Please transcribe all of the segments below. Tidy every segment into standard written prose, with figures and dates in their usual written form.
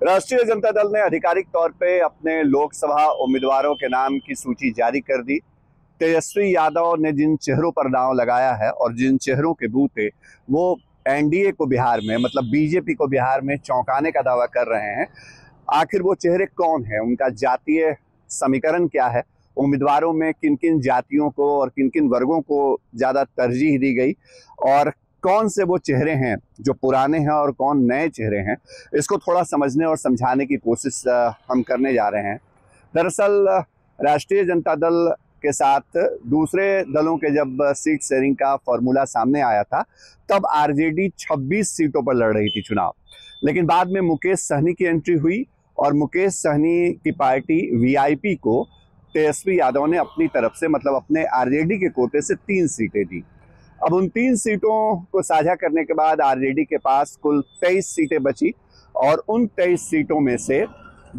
राष्ट्रीय जनता दल ने आधिकारिक तौर पे अपने लोकसभा उम्मीदवारों के नाम की सूची जारी कर दी। तेजस्वी यादव ने जिन चेहरों पर दांव लगाया है और जिन चेहरों के बूते वो एनडीए को बिहार में, मतलब बीजेपी को बिहार में चौंकाने का दावा कर रहे हैं, आखिर वो चेहरे कौन हैं, उनका जातीय समीकरण क्या है, उम्मीदवारों में किन किन जातियों को और किन किन वर्गों को ज़्यादा तरजीह दी गई, और कौन से वो चेहरे हैं जो पुराने हैं और कौन नए चेहरे हैं, इसको थोड़ा समझने और समझाने की कोशिश हम करने जा रहे हैं। दरअसल राष्ट्रीय जनता दल के साथ दूसरे दलों के जब सीट शेयरिंग का फॉर्मूला सामने आया था, तब आरजेडी 26 सीटों पर लड़ रही थी चुनाव। लेकिन बाद में मुकेश सहनी की एंट्री हुई और मुकेश सहनी की पार्टी वीआईपी को तेजस्वी यादव ने अपनी तरफ से, मतलब अपने आरजेडी के कोटे से 3 सीटें दी। अब उन 3 सीटों को साझा करने के बाद आरजेडी के पास कुल 23 सीटें बची और उन 23 सीटों में से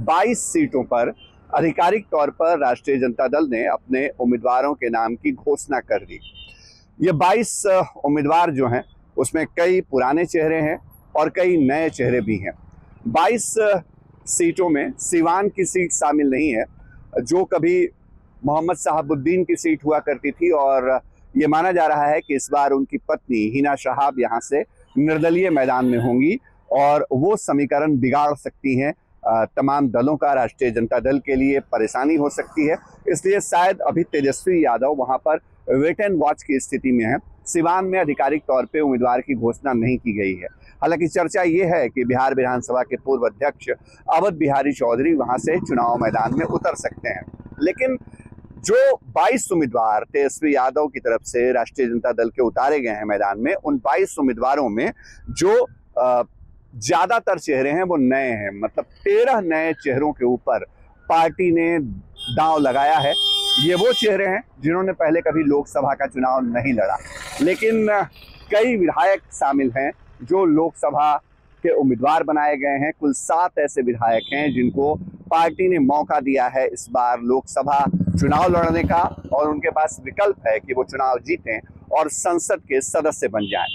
22 सीटों पर आधिकारिक तौर पर राष्ट्रीय जनता दल ने अपने उम्मीदवारों के नाम की घोषणा कर दी। ये 22 उम्मीदवार जो हैं उसमें कई पुराने चेहरे हैं और कई नए चेहरे भी हैं। 22 सीटों में सीवान की सीट शामिल नहीं है, जो कभी मोहम्मद शहाबुद्दीन की सीट हुआ करती थी, और ये माना जा रहा है कि इस बार उनकी पत्नी हिना शहाब यहाँ से निर्दलीय मैदान में होंगी और वो समीकरण बिगाड़ सकती हैं। तमाम दलों का राष्ट्रीय जनता दल के लिए परेशानी हो सकती है, इसलिए शायद अभी तेजस्वी यादव वहां पर वेट एंड वॉच की स्थिति में है। सिवान में आधिकारिक तौर पे उम्मीदवार की घोषणा नहीं की गई है। हालांकि चर्चा ये है कि बिहार विधानसभा के पूर्व अध्यक्ष अवध बिहारी चौधरी वहां से चुनाव मैदान में उतर सकते हैं। लेकिन जो 22 उम्मीदवार तेजस्वी यादव की तरफ से राष्ट्रीय जनता दल के उतारे गए हैं मैदान में, उन 22 उम्मीदवारों में जो ज्यादातर चेहरे हैं वो नए हैं। मतलब 13 नए चेहरों के ऊपर पार्टी ने दांव लगाया है। ये वो चेहरे हैं जिन्होंने पहले कभी लोकसभा का चुनाव नहीं लड़ा, लेकिन कई विधायक शामिल हैं जो लोकसभा के उम्मीदवार बनाए गए हैं। कुल 7 ऐसे विधायक हैं जिनको पार्टी ने मौका दिया है इस बार लोकसभा चुनाव लड़ने का, और उनके पास विकल्प है कि वो चुनाव जीतें और संसद के सदस्य बन जाएं।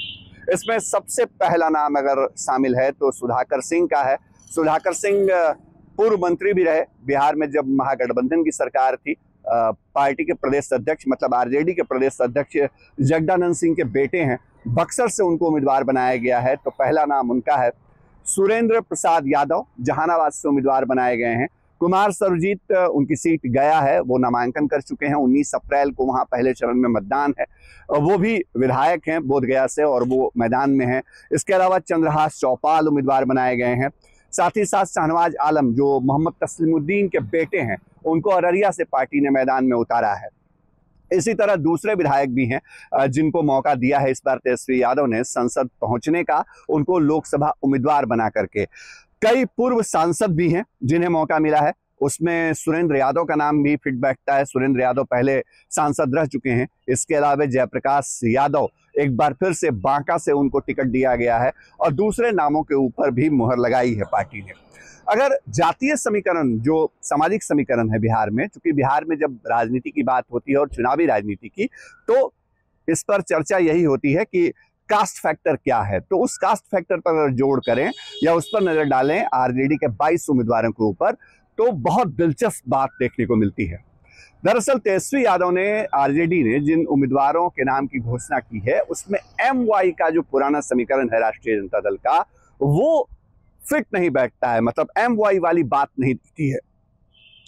इसमें सबसे पहला नाम अगर शामिल है तो सुधाकर सिंह का है। सुधाकर सिंह पूर्व मंत्री भी रहे बिहार में जब महागठबंधन की सरकार थी। पार्टी के प्रदेश अध्यक्ष, मतलब आरजेडी के प्रदेश अध्यक्ष जगदानंद सिंह के बेटे हैं। बक्सर से उनको उम्मीदवार बनाया गया है, तो पहला नाम उनका है। सुरेंद्र प्रसाद यादव जहानाबाद से उम्मीदवार बनाए गए हैं। कुमार सर्वजीत, उनकी सीट गया है, वो नामांकन कर चुके हैं। 19 अप्रैल को वहां पहले चरण में मतदान है। वो भी विधायक हैं बोधगया से और वो मैदान में हैं। इसके अलावा चंद्रहास चौपाल उम्मीदवार बनाए गए हैं। साथ ही साथ शाहनवाज आलम जो मोहम्मद तस्लीमुद्दीन के बेटे हैं, उनको अररिया से पार्टी ने मैदान में उतारा है। इसी तरह दूसरे विधायक भी हैं जिनको मौका दिया है इस बार तेजस्वी यादव ने संसद पहुंचने का, उनको लोकसभा उम्मीदवार बना करके। कई पूर्व सांसद भी हैं जिन्हें मौका मिला है। उसमें सुरेंद्र यादव का नाम भी फिट बैठता है। सुरेंद्र यादव पहले सांसद रह चुके हैं। इसके अलावा जयप्रकाश यादव, एक बार फिर से बांका से उनको टिकट दिया गया है, और दूसरे नामों के ऊपर भी मुहर लगाई है पार्टी ने। अगर जातीय समीकरण, जो सामाजिक समीकरण है बिहार में, क्योंकि बिहार में जब राजनीति की बात होती है और चुनावी राजनीति की, तो इस पर चर्चा यही होती है कि कास्ट फैक्टर क्या है। तो उस कास्ट फैक्टर पर जोड़ करें या उस पर नजर डालें आरजेडी के 22 उम्मीदवारों के ऊपर, तो बहुत दिलचस्प बात देखने को मिलती है। दरअसल तेजस्वी यादव ने, आरजेडी ने जिन उम्मीदवारों के नाम की घोषणा की है, उसमें MY का जो पुराना समीकरण है राष्ट्रीय जनता दल का, वो फिट नहीं बैठता है। मतलब MY वाली बात नहीं दिखती है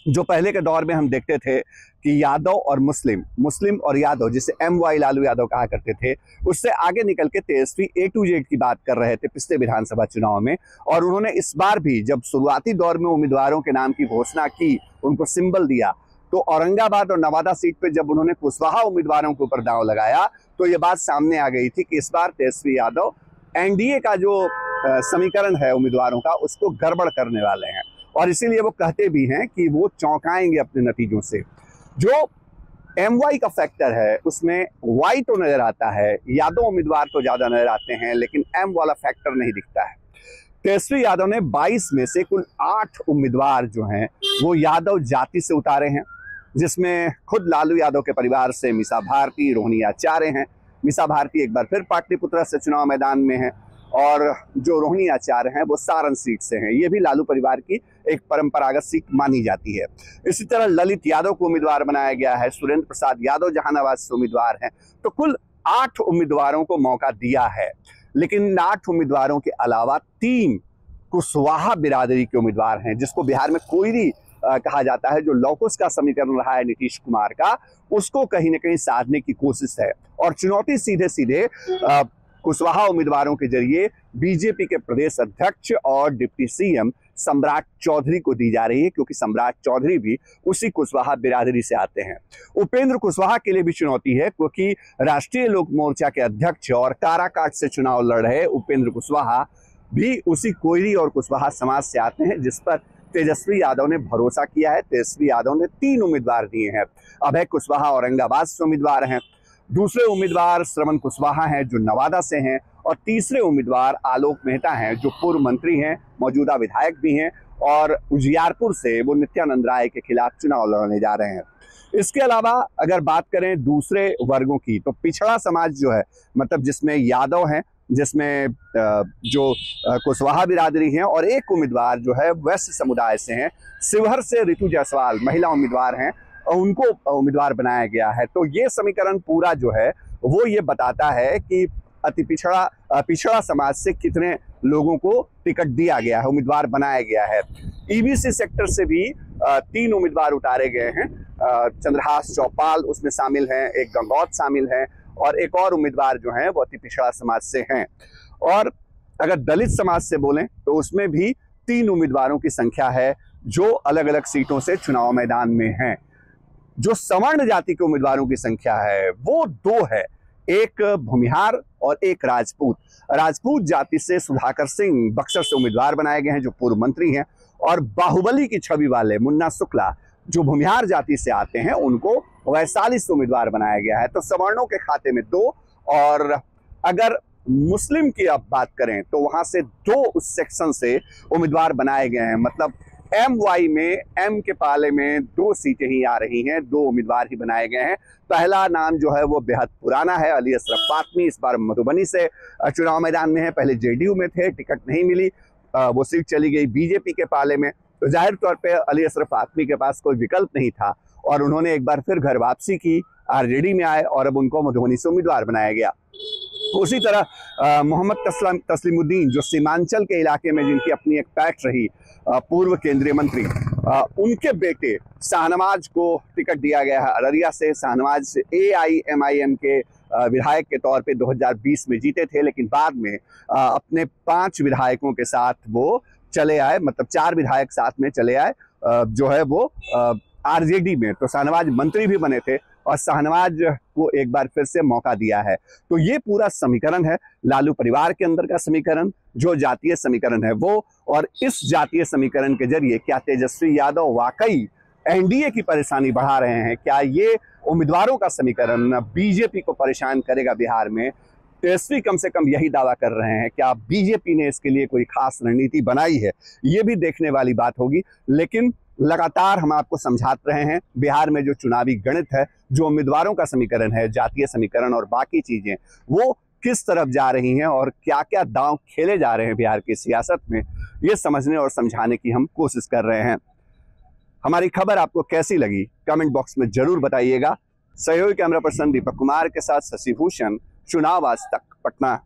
जो पहले के दौर में हम देखते थे कि यादव और मुस्लिम और यादव, जिसे MY लालू यादव कहा करते थे, उससे आगे निकल के तेजस्वी A to Z की बात कर रहे थे पिछले विधानसभा चुनाव में। और उन्होंने इस बार भी जब शुरुआती दौर में उम्मीदवारों के नाम की घोषणा की, उनको सिंबल दिया, तो औरंगाबाद और नवादा सीट पे जब उन्होंने कुशवाहा उम्मीदवारों के ऊपर दांव लगाया, तो ये बात सामने आ गई थी कि इस बार तेजस्वी यादव एनडीए का जो समीकरण है उम्मीदवारों का, उसको गड़बड़ करने वाले हैं। और इसीलिए वो कहते भी हैं कि वो चौंकाएंगे अपने नतीजों से। जो MY का फैक्टर है उसमें Y तो नजर आता है, यादव उम्मीदवार तो ज्यादा नजर आते हैं, लेकिन M वाला फैक्टर नहीं दिखता है। तेजस्वी यादव ने 22 में से कुल 8 उम्मीदवार जो हैं वो यादव जाति से उतारे हैं, जिसमें खुद लालू यादव के परिवार से मीसा भारती, रोहिणी आचार्य हैं। मीसा भारती एक बार फिर पाटलिपुत्र से चुनाव मैदान में है। और जो रोहिणी आचार्य हैं वो सारण सीट से हैं। ये भी लालू परिवार की एक परंपरागत सीट मानी जाती है। इसी तरह ललित यादव को उम्मीदवार बनाया गया है। सुरेंद्र प्रसाद यादव जहानाबाद से उम्मीदवार हैं। तो कुल 8 उम्मीदवारों को मौका दिया है, लेकिन 8 उम्मीदवारों के अलावा 3 कुशवाहा बिरादरी के उम्मीदवार हैं, जिसको बिहार में कोयरी कहा जाता है। जो लौकुश का समीकरण रहा है नीतीश कुमार का, उसको कहीं ना कहीं साधने की कोशिश है। और चुनौती सीधे सीधे कुशवाहा उम्मीदवारों के जरिए बीजेपी के प्रदेश अध्यक्ष और डिप्टी सीएम सम्राट चौधरी को दी जा रही है, क्योंकि सम्राट चौधरी भी उसी कुशवाहा बिरादरी से आते हैं। उपेंद्र कुशवाहा के लिए भी चुनौती है, क्योंकि राष्ट्रीय लोक मोर्चा के अध्यक्ष और काराकाट से चुनाव लड़ रहे उपेंद्र कुशवाहा भी उसी कोयरी और कुशवाहा समाज से आते हैं, जिस पर तेजस्वी यादव ने भरोसा किया है। तेजस्वी यादव ने 3 उम्मीदवार दिए हैं। अभय कुशवाहा औरंगाबाद से उम्मीदवार हैं, दूसरे उम्मीदवार श्रवण कुशवाहा हैं जो नवादा से हैं, और तीसरे उम्मीदवार आलोक मेहता हैं जो पूर्व मंत्री हैं, मौजूदा विधायक भी हैं, और उजियारपुर से वो नित्यानंद राय के खिलाफ चुनाव लड़ने जा रहे हैं। इसके अलावा अगर बात करें दूसरे वर्गों की, तो पिछड़ा समाज जो है, मतलब जिसमें यादव हैं, जिसमें जो कुशवाहा बिरादरी हैं, और एक उम्मीदवार जो है वैश्य समुदाय से हैं, शिवहर से ऋतु जायसवाल महिला उम्मीदवार हैं, और उनको उम्मीदवार बनाया गया है। तो ये समीकरण पूरा जो है वो ये बताता है कि अति पिछड़ा समाज से कितने लोगों को टिकट दिया गया है, उम्मीदवार बनाया गया है। ईबीसी सेक्टर से भी 3 उम्मीदवार उतारे गए हैं। चंद्रहास चौपाल उसमें शामिल हैं, एक गंगौत शामिल हैं, और एक और उम्मीदवार जो हैं वो अति पिछड़ा समाज से हैं। और अगर दलित समाज से बोलें तो उसमें भी 3 उम्मीदवारों की संख्या है जो अलग अलग सीटों से चुनाव मैदान में हैं। जो सवर्ण जाति के उम्मीदवारों की संख्या है वो 2 है, एक भूमिहार और एक राजपूत। राजपूत जाति से सुधाकर सिंह बक्सर से उम्मीदवार बनाए गए हैं जो पूर्व मंत्री हैं, और बाहुबली की छवि वाले मुन्ना शुक्ला जो भूमिहार जाति से आते हैं उनको वैशाली से उम्मीदवार बनाया गया है। तो सवर्णों के खाते में 2, और अगर मुस्लिम की आप बात करें तो वहां से 2 उस सेक्शन से उम्मीदवार बनाए गए हैं। मतलब MY में M के पाले में 2 सीटें ही आ रही हैं, 2 उम्मीदवार ही बनाए गए हैं। पहला नाम जो है वो बेहद पुराना है, अली अशरफ फातमी, इस बार मधुबनी से चुनाव मैदान में है। पहले JDU में थे, टिकट नहीं मिली, वो सीट चली गई बीजेपी के पाले में। तो जाहिर तौर पे अली अशरफ फातमी के पास कोई विकल्प नहीं था, और उन्होंने एक बार फिर घर वापसी की, RJD में आए, और अब उनको मधुबनी से उम्मीदवार बनाया गया। उसी तरह मोहम्मद तस्लीमुद्दीन जो सीमांचल के इलाके में जिनकी अपनी एक पैठ रही, पूर्व केंद्रीय मंत्री, उनके बेटे शाहनवाज को टिकट दिया गया है अररिया से। शाहनवाज AIMIM के विधायक के तौर पे 2020 में जीते थे, लेकिन बाद में अपने 5 विधायकों के साथ वो चले आए, मतलब 4 विधायक साथ में चले आए जो है वो RJD में। तो शाहनवाज मंत्री भी बने थे, और शाहनवाज को एक बार फिर से मौका दिया है। तो ये पूरा समीकरण है लालू परिवार के अंदर का समीकरण, जो जातीय समीकरण है वो। और इस जातीय समीकरण के जरिए क्या तेजस्वी यादव वाकई NDA की परेशानी बढ़ा रहे हैं? क्या ये उम्मीदवारों का समीकरण बीजेपी को परेशान करेगा बिहार में? तेजस्वी कम से कम यही दावा कर रहे हैं। क्या बीजेपी ने इसके लिए कोई खास रणनीति बनाई है? ये भी देखने वाली बात होगी। लेकिन लगातार हम आपको समझाते रहे हैं, बिहार में जो चुनावी गणित है, जो उम्मीदवारों का समीकरण है, जातीय समीकरण और बाकी चीजें, वो किस तरफ जा रही हैं और क्या क्या दांव खेले जा रहे हैं बिहार की सियासत में, ये समझने और समझाने की हम कोशिश कर रहे हैं। हमारी खबर आपको कैसी लगी कमेंट बॉक्स में जरूर बताइएगा। सहयोगी कैमरा पर्सन दीपक कुमार के साथ शशि भूषण, चुनाव आज तक, पटना।